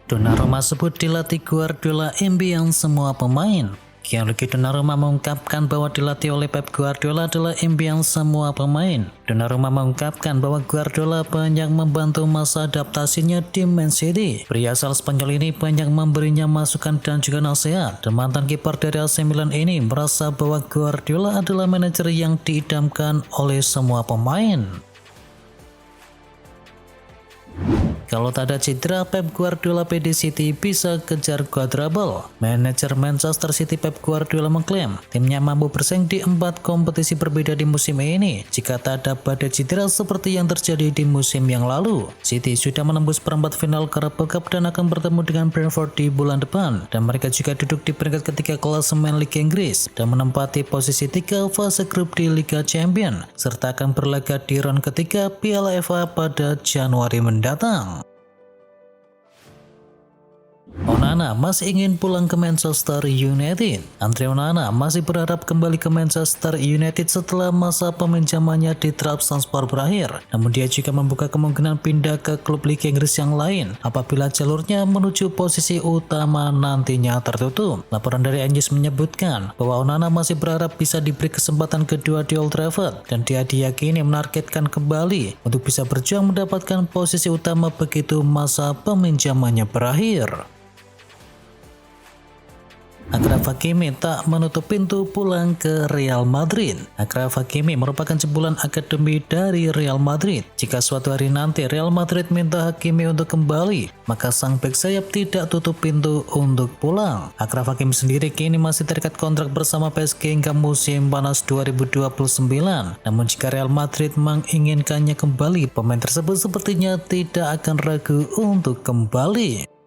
Donnarumma sebut dilatih Guardiola impian semua pemain. Gianluigi Donnarumma mengungkapkan bahwa dilatih oleh Pep Guardiola adalah impian semua pemain. Donnarumma mengungkapkan bahwa Guardiola banyak membantu masa adaptasinya di Man City. Pria asal Spanyol ini banyak memberinya masukan dan juga nasihat. Dan mantan kiper dari AC Milan ini merasa bahwa Guardiola adalah manajer yang diidamkan oleh semua pemain. Kalau tak ada cedera, Pep Guardiola PD City bisa kejar quadruple. Manajer Manchester City Pep Guardiola mengklaim timnya mampu bersaing di 4 kompetisi berbeda di musim ini jika tak ada badai cedera seperti yang terjadi di musim yang lalu. City sudah menembus perempat final Carabao Cup dan akan bertemu dengan Brentford di bulan depan, dan mereka juga duduk di peringkat ketiga klasemen Liga Inggris dan menempati posisi 3 fase grup di Liga Champions, serta akan berlaga di round ketiga Piala FA pada Januari mendatang. Onana masih ingin pulang ke Manchester United. Andre Onana masih berharap kembali ke Manchester United setelah masa peminjamannya di Trabzonspor berakhir. Namun dia juga membuka kemungkinan pindah ke klub Liga Inggris yang lain apabila jalurnya menuju posisi utama nantinya tertutup. Laporan dari News menyebutkan bahwa Onana masih berharap bisa diberi kesempatan kedua di Old Trafford, dan dia diyakini menargetkan kembali untuk bisa berjuang mendapatkan posisi utama begitu masa peminjamannya berakhir. Achraf Hakimi tak menutup pintu pulang ke Real Madrid. Achraf Hakimi merupakan jebolan akademi dari Real Madrid. Jika suatu hari nanti Real Madrid minta Hakimi untuk kembali, maka sang bek sayap tidak tutup pintu untuk pulang. Achraf Hakimi sendiri kini masih terikat kontrak bersama PSG hingga musim panas 2029. Namun jika Real Madrid menginginkannya kembali, pemain tersebut sepertinya tidak akan ragu untuk kembali.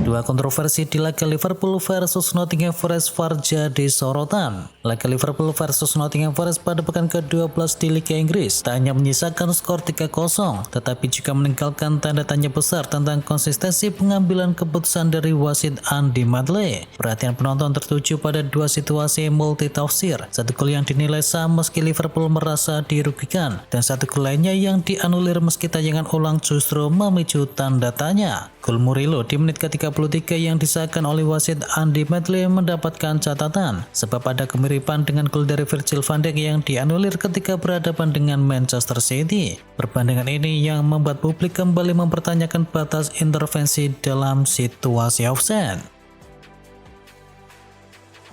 Dua kontroversi di laga Liverpool versus Nottingham Forest jadi sorotan. Laga Liverpool versus Nottingham Forest pada pekan ke-12 di Liga Inggris tak hanya menyisakan skor 3-0, tetapi juga meninggalkan tanda tanya besar tentang konsistensi pengambilan keputusan dari wasit Andy Medley. Perhatian penonton tertuju pada dua situasi multitafsir. Satu gol yang dinilai sah meski Liverpool merasa dirugikan, dan satu gol lainnya yang dianulir meski tayangan ulang justru memicu tanda tanya. Gol Murillo di menit ke-33 yang disahkan oleh wasit Andy Medley mendapatkan catatan sebab ada kemiripan dengan gol dari Virgil van Dijk yang dianulir ketika berhadapan dengan Manchester City. Perbandingan ini yang membuat publik kembali mempertanyakan batas intervensi dalam situasi offside.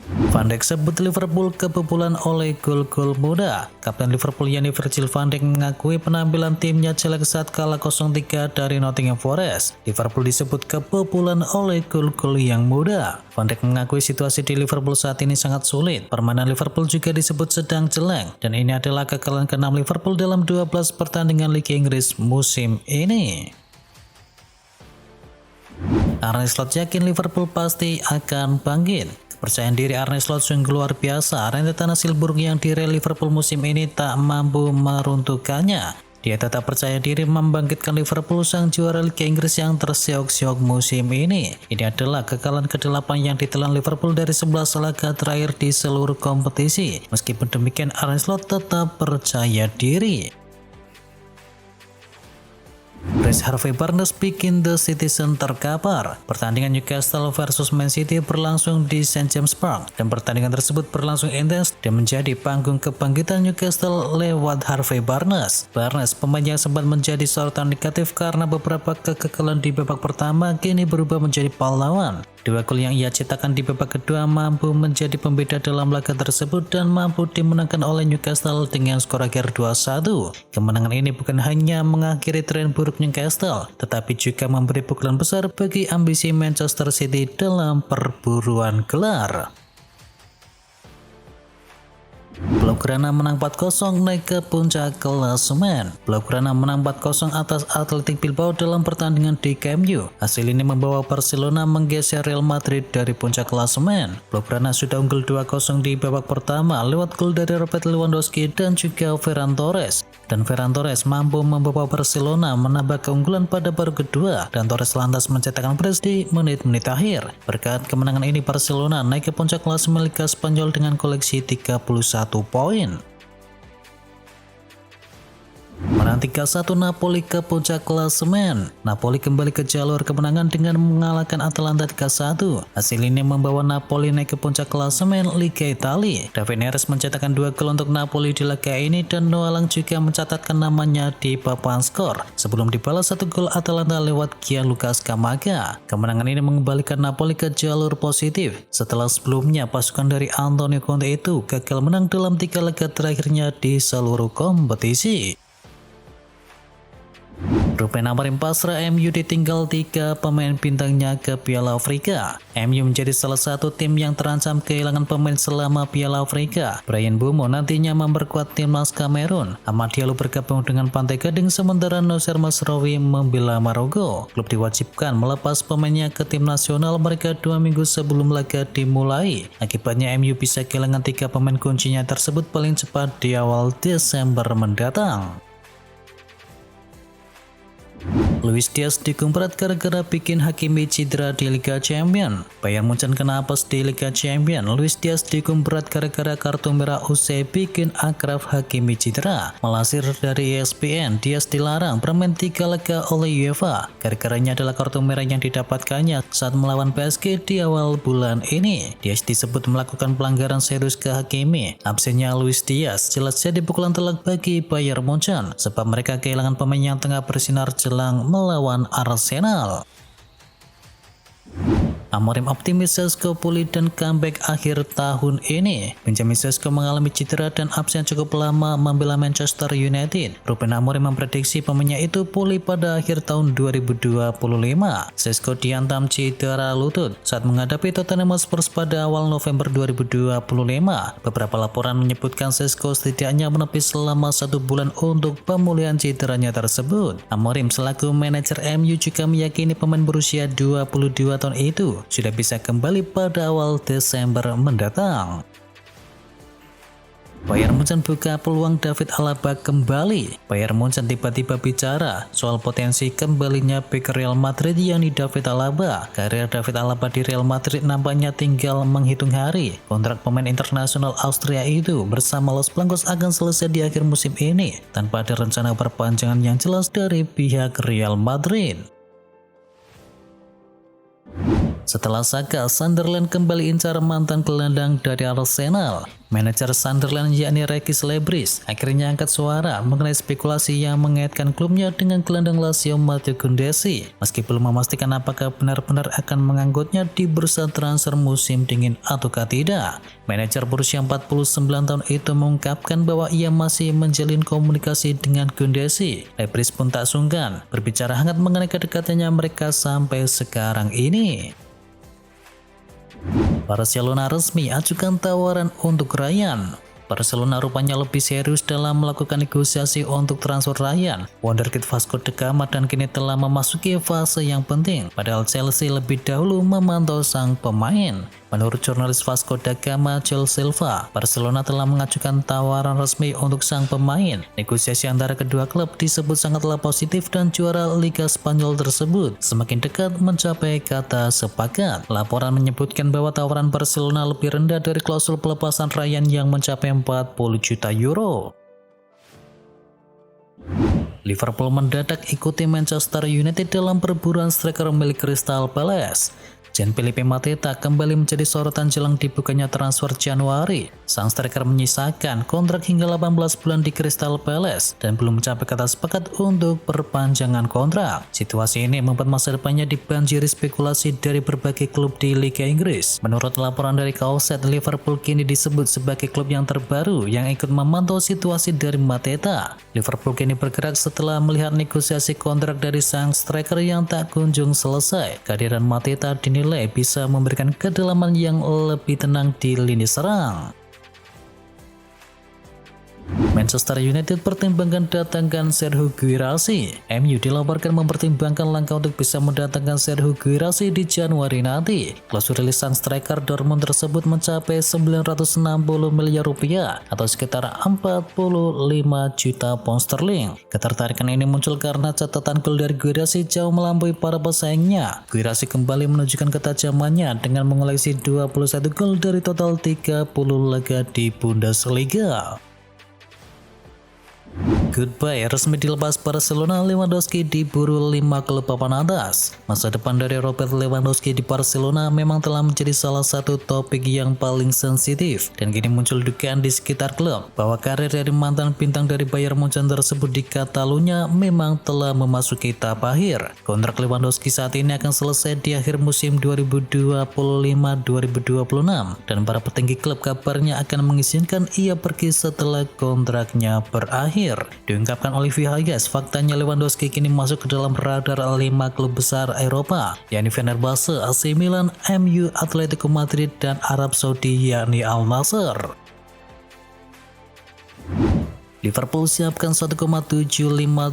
Van Dijk sebut Liverpool kebobolan oleh gol-gol mudah. Kapten Liverpool yakni Virgil van Dijk mengakui penampilan timnya jelek saat kalah 0-3 dari Nottingham Forest. Liverpool disebut kebobolan oleh gol-gol yang mudah. Van Dijk mengakui situasi di Liverpool saat ini sangat sulit. Permainan Liverpool juga disebut sedang jelek, dan ini adalah kekalahan ke-6 Liverpool dalam 12 pertandingan Liga Inggris musim ini. Arne Slot yakin Liverpool pasti akan bangkit. Kepercayaan diri Arne Slot sungguh luar biasa. Rentetan hasil buruk yang diraih Liverpool musim ini tak mampu meruntuhkannya. Dia tetap percaya diri membangkitkan Liverpool, sang juara Liga Inggris yang tersiok-siok musim ini. Ini adalah kekalahan ke-8 yang ditelan Liverpool dari 11 laga terakhir di seluruh kompetisi. Meskipun demikian, Arne Slot tetap percaya diri. Harvey Barnes bikin The Citizen terkapar. Pertandingan Newcastle versus Man City berlangsung di St James Park, dan pertandingan tersebut berlangsung intens dan menjadi panggung kebangkitan Newcastle lewat Harvey Barnes. Barnes, pemain yang sempat menjadi sorotan negatif karena beberapa kegagalan di babak pertama, kini berubah menjadi pahlawan. Dua gol yang ia ciptakan di babak kedua mampu menjadi pembeda dalam laga tersebut dan mampu dimenangkan oleh Newcastle dengan skor akhir 2-1. Kemenangan ini bukan hanya mengakhiri tren buruk Newcastle, tetapi juga memberi pukulan besar bagi ambisi Manchester City dalam perburuan gelar. Blaugrana menang 4-0 naik ke puncak klasemen. Blaugrana menang 4-0 atas Athletic Bilbao dalam pertandingan di Camp Nou. Hasil ini membawa Barcelona menggeser Real Madrid dari puncak klasemen. Blaugrana sudah unggul 2-0 di babak pertama lewat gol dari Robert Lewandowski dan juga Ferran Torres. Dan Ferran Torres mampu membawa Barcelona menambah keunggulan pada paruh kedua, dan Torres lantas mencetakkan brace di menit-menit akhir. Berkat kemenangan ini, Barcelona naik ke puncak klasemen Liga Spanyol dengan koleksi 31 poin. Menang 3-1 Napoli ke puncak klasemen. Napoli kembali ke jalur kemenangan dengan mengalahkan Atalanta 3-1. Hasil ini membawa Napoli naik ke puncak klasemen Liga Italia. David Neres mencetakkan 2 gol untuk Napoli di laga ini dan Noalang juga mencatatkan namanya di papan skor sebelum dibalas 1 gol Atalanta lewat Gianluca Scamacca. Kemenangan ini mengembalikan Napoli ke jalur positif setelah sebelumnya pasukan dari Antonio Conte itu gagal menang dalam 3 laga terakhirnya di seluruh kompetisi. Ruben Amorim pasrah, MU ditinggal 3 pemain bintangnya ke Piala Afrika. MU menjadi salah satu tim yang terancam kehilangan pemain selama Piala Afrika. Bryan Mbeumo nantinya memperkuat timnas Kamerun. Amad Diallo bergabung dengan Pantai Gading sementara Noussair Mazraoui membela Maroko. Klub diwajibkan melepas pemainnya ke tim nasional mereka 2 minggu sebelum laga dimulai. Akibatnya MU bisa kehilangan 3 pemain kuncinya tersebut paling cepat di awal Desember mendatang. Luis Diaz dihukum berat gara-gara bikin Hakimi cedera di Liga Champions. Bayern Munchen kena apes di Liga Champions. Luis Diaz dihukum berat gara-gara kartu merah usai bikin Achraf Hakimi cedera. Melansir dari ESPN, Diaz dilarang bermain 3 laga oleh UEFA. Gara-garanya adalah kartu merah yang didapatkannya saat melawan PSG di awal bulan ini. Diaz disebut melakukan pelanggaran serius ke Hakimi. Absennya Luis Diaz jelas jadi pukulan telak bagi Bayern Munchen sebab mereka kehilangan pemain yang tengah bersinar jelang melawan Arsenal. Amorim optimis Sesco pulih dan comeback akhir tahun ini. Benjamin Sesko mengalami cedera dan absen cukup lama membela Manchester United. Ruben Amorim memprediksi pemainnya itu pulih pada akhir tahun 2025. Sesko diantam cedera lutut saat menghadapi Tottenham Hotspur pada awal November 2025. Beberapa laporan menyebutkan Sesko setidaknya menepis selama 1 bulan untuk pemulihan cederanya tersebut. Amorim selaku manajer MU juga meyakini pemain berusia 22 tahun itu sudah bisa kembali pada awal Desember mendatang. Bayern Munchen buka peluang David Alaba kembali. Bayern Munchen tiba-tiba bicara soal potensi kembalinya bek Real Madrid yakni David Alaba. Karir David Alaba di Real Madrid nampaknya tinggal menghitung hari. Kontrak pemain internasional Austria itu bersama Los Blancos akan selesai di akhir musim ini tanpa ada rencana perpanjangan yang jelas dari pihak Real Madrid. Setelah Saka, Sunderland kembali incar mantan gelandang dari Arsenal. Manajer Sunderland yakni Rekis Lebris akhirnya angkat suara mengenai spekulasi yang mengaitkan klubnya dengan gelandang Lazio Matteo Gundesi. Meski belum memastikan apakah benar-benar akan menganggotnya di bursa transfer musim dingin ataukah tidak, manajer berusia 49 tahun itu mengungkapkan bahwa ia masih menjalin komunikasi dengan Gundesi. Lebris pun tak sungkan berbicara hangat mengenai kedekatannya mereka sampai sekarang ini. Barcelona resmi ajukan tawaran untuk Ryan. Barcelona rupanya lebih serius dalam melakukan negosiasi untuk transfer Ryan. Wonderkid Vasco da Gama dan kini telah memasuki fase yang penting, padahal Chelsea lebih dahulu memantau sang pemain. Menurut jurnalis Vasco da Gama Joel Silva, Barcelona telah mengajukan tawaran resmi untuk sang pemain. Negosiasi antara kedua klub disebut sangatlah positif dan juara Liga Spanyol tersebut semakin dekat mencapai kata sepakat. Laporan menyebutkan bahwa tawaran Barcelona lebih rendah dari klausul pelepasan Ryan yang mencapai 40 juta euro. Liverpool mendadak ikuti Manchester United dalam perburuan striker milik Crystal Palace. Gianfilippo Mateta kembali menjadi sorotan jelang dibukanya transfer Januari. Sang striker menyisakan kontrak hingga 18 bulan di Crystal Palace dan belum mencapai kata sepakat untuk perpanjangan kontrak. Situasi ini membuat masa depannya dibanjiri spekulasi dari berbagai klub di Liga Inggris. Menurut laporan dari Kauset, Liverpool kini disebut sebagai klub yang terbaru yang ikut memantau situasi dari Mateta. Liverpool kini bergerak setelah melihat negosiasi kontrak dari sang striker yang tak kunjung selesai. Kehadiran Mateta dinilai bisa memberikan kedalaman yang lebih tenang di lini serang. Manchester United pertimbangkan datangkan Serhou Guirassy. MU dilaporkan mempertimbangkan langkah untuk bisa mendatangkan Serhou Guirassy di Januari nanti. Klausul rilis sang striker Dortmund tersebut mencapai 960 miliar rupiah atau sekitar 45 juta pound sterling. Ketertarikan ini muncul karena catatan gol dari Guirassy jauh melampaui para pesaingnya. Guirassy kembali menunjukkan ketajamannya dengan mengoleksi 21 gol dari total 30 laga di Bundesliga. Goodbye, resmi dilepas Barcelona. Lewandowski diburu 5 klub papan atas. Masa depan dari Robert Lewandowski di Barcelona memang telah menjadi salah satu topik yang paling sensitif, dan kini muncul dugaan di sekitar klub bahwa karir dari mantan bintang dari Bayern Munchen tersebut di Catalunya memang telah memasuki tahap akhir. Kontrak Lewandowski saat ini akan selesai di akhir musim 2025-2026, dan para petinggi klub kabarnya akan mengizinkan ia pergi setelah kontraknya berakhir. Diungkapkan Olivier Hayes, faktanya Lewandowski kini masuk ke dalam radar 5 klub besar Eropa, yakni Fenerbahce, AC Milan, MU, Atletico Madrid, dan Arab Saudi yakni Al Nassr. Liverpool siapkan 1,75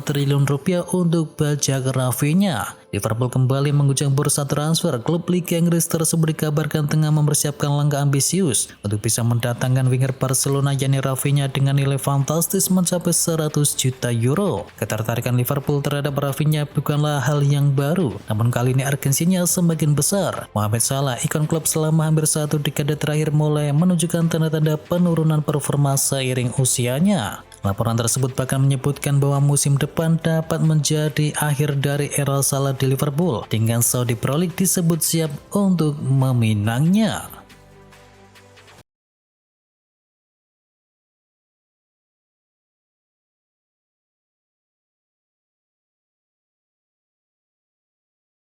triliun rupiah untuk bajak Rafinha. Liverpool kembali mengguncang bursa transfer. Klub Liga Inggris tersebut dikabarkan tengah mempersiapkan langkah ambisius untuk bisa mendatangkan winger Barcelona yakni Rafinha dengan nilai fantastis mencapai 100 juta euro. Ketertarikan Liverpool terhadap Rafinha bukanlah hal yang baru, namun kali ini urgensinya semakin besar. Mohamed Salah, ikon klub selama hampir satu dekade terakhir, mulai menunjukkan tanda-tanda penurunan performa seiring usianya. Laporan tersebut bahkan menyebutkan bahwa musim depan dapat menjadi akhir dari era Salah di Liverpool, dengan Saudi Pro League disebut siap untuk meminangnya.